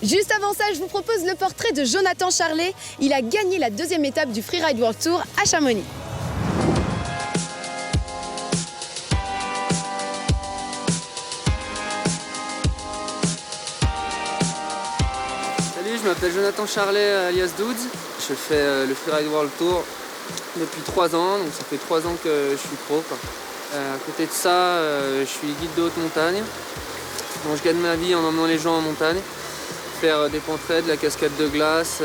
Juste avant ça, je vous propose le portrait de Jonathan Charlet. Il a gagné la 2e étape du Freeride World Tour à Chamonix. Salut, je m'appelle Jonathan Charlet alias Douds. Je fais le Freeride World Tour depuis 3 ans, donc ça fait 3 ans que je suis pro, quoi. À côté de ça, je suis guide de haute montagne. Donc je gagne ma vie en emmenant les gens en montagne, faire des pentraits, de la cascade de glace.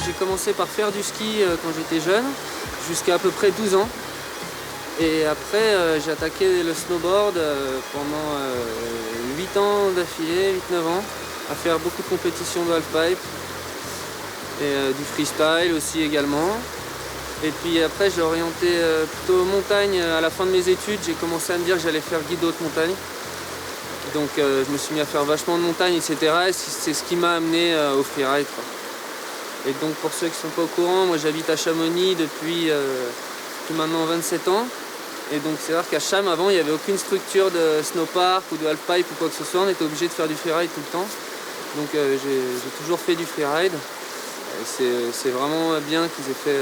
J'ai commencé par faire du ski quand j'étais jeune, jusqu'à peu près 12 ans. Et après, j'ai attaqué le snowboard pendant 8 ans d'affilée, 8-9 ans, à faire beaucoup de compétitions de halfpipe et du freestyle aussi également. Et puis après, j'ai orienté plutôt montagne. À la fin de mes études, j'ai commencé à me dire que j'allais faire guide de haute montagne. Donc je me suis mis à faire vachement de montagne, etc. Et c'est ce qui m'a amené au freeride, quoi. Et donc pour ceux qui ne sont pas au courant, moi j'habite à Chamonix depuis maintenant 27 ans. Et donc c'est vrai qu'à Cham avant il n'y avait aucune structure de snowpark ou de halfpipe ou quoi que ce soit, on était obligé de faire du freeride tout le temps. Donc j'ai toujours fait du freeride. C'est vraiment bien qu'ils aient fait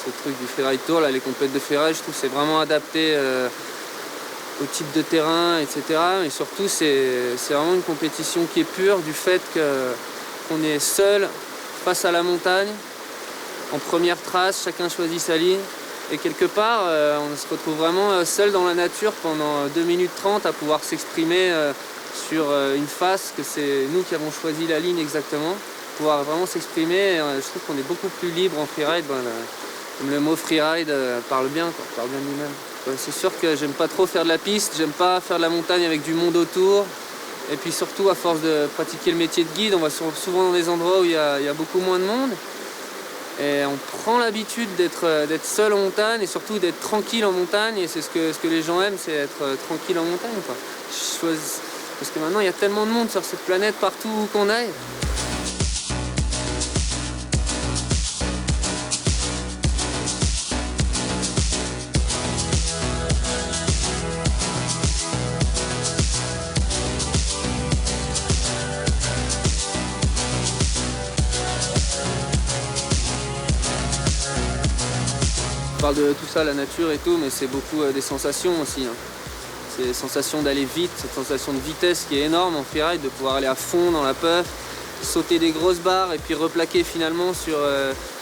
ce truc du freeride tour, là, les compètes de freeride, je trouve que c'est vraiment adapté au type de terrain, etc. Et surtout c'est vraiment une compétition qui est pure du fait qu'on est seul face à la montagne, en première trace, chacun choisit sa ligne. Et quelque part, on se retrouve vraiment seul dans la nature pendant 2 minutes 30 à pouvoir s'exprimer sur une face, que c'est nous qui avons choisi la ligne exactement, pouvoir vraiment s'exprimer. Je trouve qu'on est beaucoup plus libre en freeride. Comme le mot freeride parle bien, quoi, parle bien de lui-même. C'est sûr que j'aime pas trop faire de la piste, j'aime pas faire de la montagne avec du monde autour. Et puis surtout, à force de pratiquer le métier de guide, on va souvent dans des endroits où il y a beaucoup moins de monde. Et on prend l'habitude d'être seul en montagne et surtout d'être tranquille en montagne. Et c'est ce que les gens aiment, c'est être tranquille en montagne, quoi. Parce que maintenant, il y a tellement de monde sur cette planète, partout où qu'on aille. On parle de tout ça, la nature et tout, mais c'est beaucoup des sensations aussi, hein. C'est des sensations d'aller vite, cette sensation de vitesse qui est énorme en freeride, de pouvoir aller à fond dans la puff, sauter des grosses barres et puis replaquer finalement sur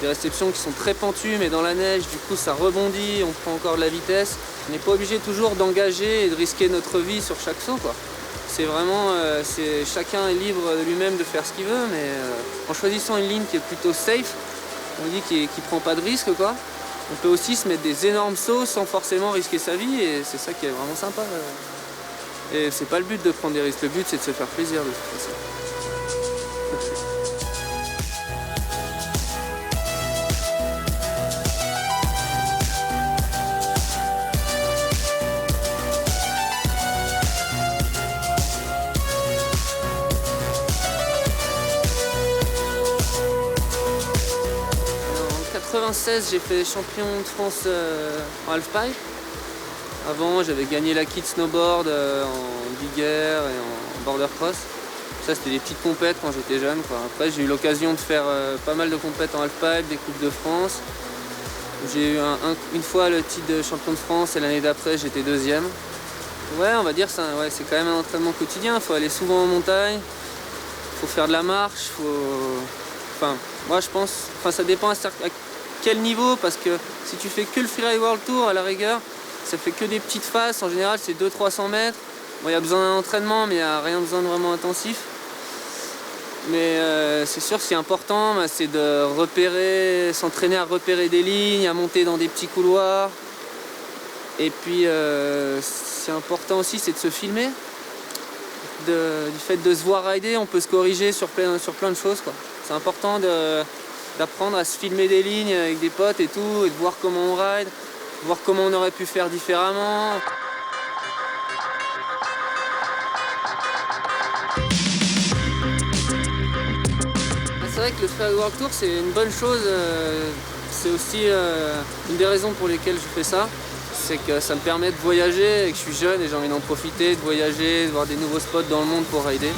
des réceptions qui sont très pentues, mais dans la neige, du coup ça rebondit, on prend encore de la vitesse. On n'est pas obligé toujours d'engager et de risquer notre vie sur chaque saut, quoi. C'est vraiment, chacun est libre de lui-même de faire ce qu'il veut, mais en choisissant une ligne qui est plutôt safe, on dit qui prend pas de risque, quoi. On peut aussi se mettre des énormes sauts sans forcément risquer sa vie et c'est ça qui est vraiment sympa. Et c'est pas le but de prendre des risques, le but c'est de se faire plaisir de toute façon. En 96, j'ai fait champion de France en halfpipe. Avant, j'avais gagné l'acquis de snowboard en big air et en border cross. Ça, c'était des petites compètes quand j'étais jeune, quoi. Après, j'ai eu l'occasion de faire pas mal de compètes en halfpipe, des coupes de France. J'ai eu une fois le titre de champion de France et l'année d'après, j'étais 2e. Ouais, on va dire ça. Ouais, c'est quand même un entraînement quotidien. Il faut aller souvent en montagne, il faut faire de la marche, Enfin, moi je pense, ça dépend à quel niveau, parce que si tu fais que le Freeride World Tour, à la rigueur, ça fait que des petites faces, en général c'est 200-300 mètres. Bon, il y a besoin d'un entraînement, mais il n'y a rien besoin de vraiment intensif. Mais c'est sûr, ce qui est important, c'est de s'entraîner à repérer des lignes, à monter dans des petits couloirs. Et puis, c'est important aussi, c'est de se filmer. Du fait de se voir rider, on peut se corriger sur plein de choses, quoi. C'est important d'apprendre à se filmer des lignes avec des potes et tout, et de voir comment on ride, voir comment on aurait pu faire différemment. que le Freeride World Tour c'est une bonne chose. C'est aussi une des raisons pour lesquelles je fais ça. C'est que ça me permet de voyager et que je suis jeune et j'ai envie d'en profiter, de voyager, de voir des nouveaux spots dans le monde pour rider.